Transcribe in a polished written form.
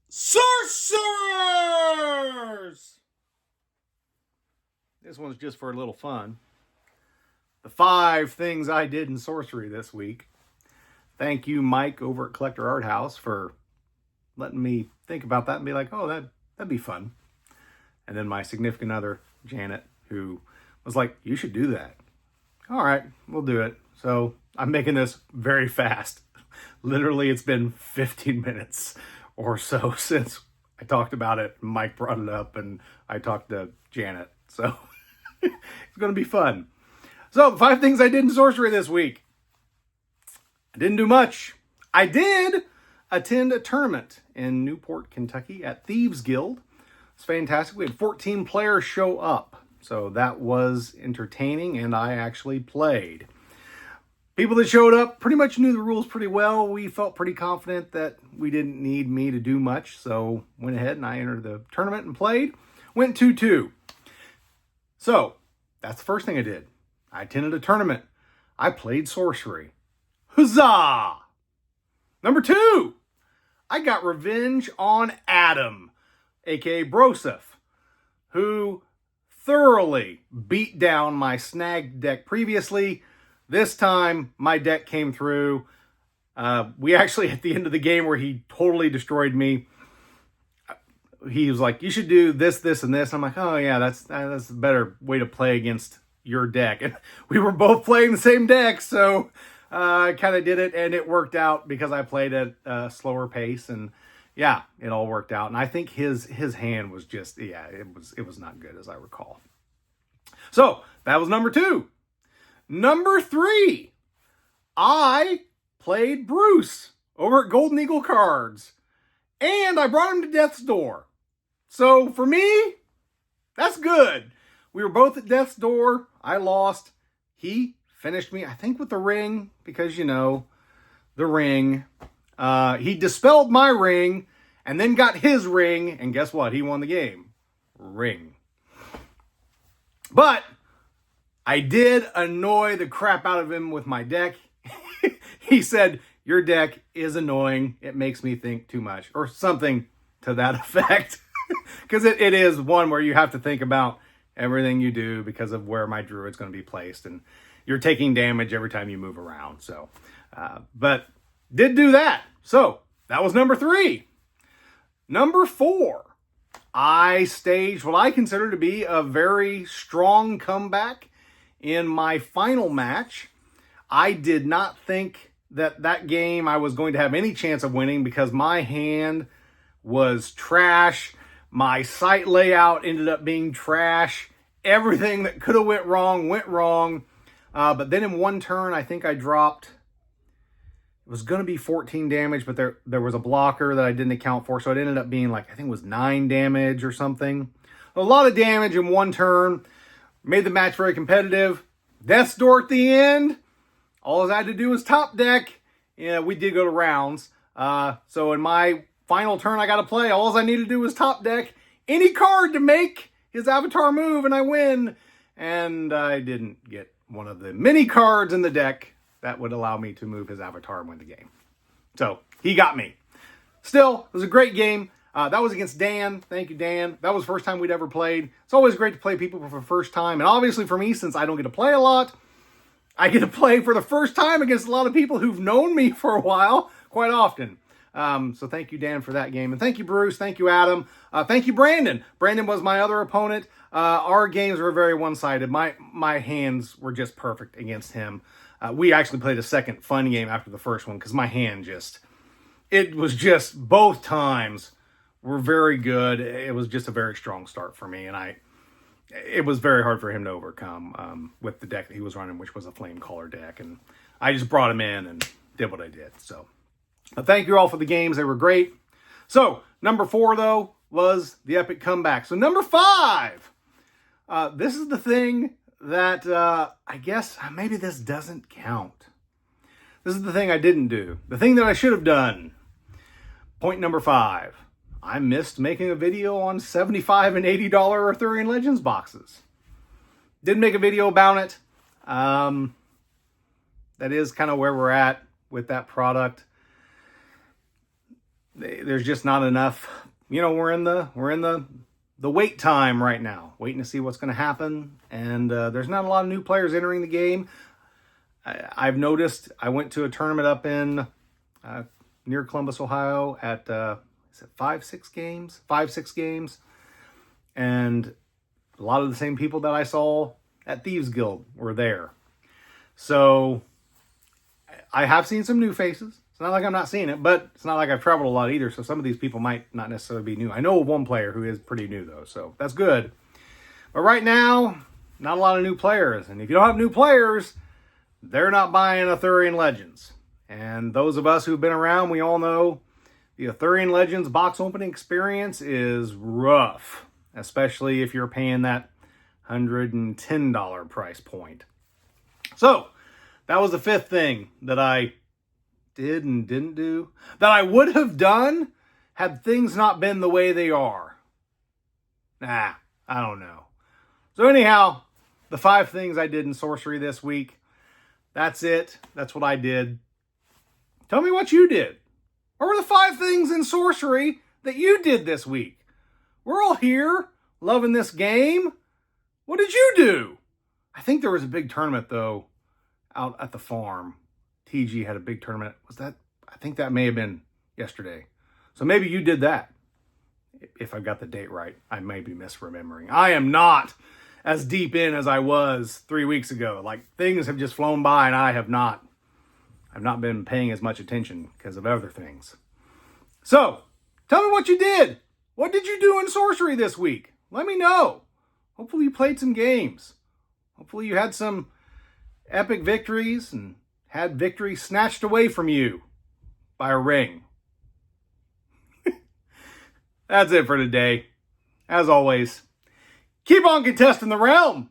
Sorcerers! This one's just for a little fun. The 5 things I did in sorcery this week. Thank you, Mike, over at Collector Art House, for letting me think about that and be like, oh, that'd be fun. And then my significant other, Janet, who was like, you should do that. All right, we'll do it. So I'm making this very fast. Literally, it's been 15 minutes or so since I talked about it. Mike brought it up and I talked to Janet. So it's going to be fun. So, 5 things I did in sorcery this week. I didn't do much. I did attend a tournament in Newport, Kentucky at Thieves Guild. It's fantastic. We had 14 players show up. So that was entertaining, and I actually played. People that showed up pretty much knew the rules pretty well. We felt pretty confident that we didn't need me to do much, so went ahead and I entered the tournament and played. Went 2-2. So that's the first thing I did. I attended a tournament. I played sorcery. Huzzah! Number 2, I got revenge on Adam, aka Broseph, who thoroughly beat down my snag deck previously. This time, my deck came through. We actually, at the end of the game where he totally destroyed me, he was like, you should do this, this, and this. I'm like, oh yeah, that's a better way to play against your deck. And we were both playing the same deck, so I kind of did it, and it worked out because I played at a slower pace, and yeah, it all worked out. And I think his hand was just, yeah, it was not good, as I recall. So that was number 2. Number 3, I played Bruce over at Golden Eagle Cards, and I brought him to Death's Door. So for me, that's good. We were both at Death's Door. I lost. He finished me, I think, with the ring, because, you know, the ring. He dispelled my ring and then got his ring, and guess what? He won the game. Ring. But I did annoy the crap out of him with my deck. He said, your deck is annoying. It makes me think too much, or something to that effect. Because it is one where you have to think about everything you do because of where my druid's going to be placed. And you're taking damage every time you move around. So, but did do that. So that was number 3. Number 4, I staged what I consider to be a very strong comeback in my final match. I did not think that game I was going to have any chance of winning because my hand was trash. My site layout ended up being trash. Everything that could have went wrong. But then in one turn, I think I dropped, it was going to be 14 damage, but there was a blocker that I didn't account for. So it ended up being like, I think it was 9 damage or something. A lot of damage in one turn. Made the match very competitive. Death's Door at the end. All I had to do was top deck. Yeah, we did go to rounds. So in my final turn I got to play, all I needed to do was top deck any card to make his avatar move, and I win. And I didn't get one of the many cards in the deck that would allow me to move his avatar and win the game. So he got me. Still, it was a great game. That was against Dan. Thank you, Dan. That was the first time we'd ever played. It's always great to play people for the first time. And obviously for me, since I don't get to play a lot, I get to play for the first time against a lot of people who've known me for a while, quite often. So thank you, Dan, for that game. And thank you, Bruce. Thank you, Adam. Thank you, Brandon. Brandon was my other opponent. Our games were very one-sided. My hands were just perfect against him. We actually played a second fun game after the first one because my hand it was just both times were very good. It was just a very strong start for me, and it was very hard for him to overcome with the deck that he was running, which was a Flame Caller deck, and I just brought him in and did what I did. So, but thank you all for the games; they were great. So, number 4 though was the epic comeback. So, number 5, this is the thing that I guess maybe this doesn't count. This is the thing I didn't do. The thing that I should have done. Point number 5. I missed making a video on $75 and $80 Arthurian Legends boxes. Didn't make a video about it. That is kind of where we're at with that product. there's just not enough. You know, we're in the wait time right now, waiting to see what's going to happen. And there's not a lot of new players entering the game. I've noticed. I went to a tournament up in near Columbus, Ohio, at is it 5-6 games? 5-6 games, and a lot of the same people that I saw at Thieves Guild were there. So I have seen some new faces. It's not like I'm not seeing it, but it's not like I've traveled a lot either. So some of these people might not necessarily be new. I know of one player who is pretty new though, so that's good. But right now, not a lot of new players. And if you don't have new players, they're not buying Arthurian Legends. And those of us who've been around, we all know the Arthurian Legends box opening experience is rough, especially if you're paying that $110 price point. So that was the fifth thing that I did and didn't do, that I would have done had things not been the way they are. I don't know. So anyhow, the 5 things I did in Sorcery this week, that's it. That's what I did. Tell me what you did. What were the 5 things in Sorcery that you did this week? We're all here, loving this game. What did you do? I think there was a big tournament, though, out at the farm. TG had a big tournament. I think that may have been yesterday. So maybe you did that. If I got the date right, I may be misremembering. I am not as deep in as I was 3 weeks ago. Like, things have just flown by and I've not been paying as much attention because of other things. So, tell me what you did. What did you do in Sorcery this week? Let me know. Hopefully you played some games. Hopefully you had some epic victories and had victory snatched away from you by a ring. That's it for today. As always, keep on contesting the realm.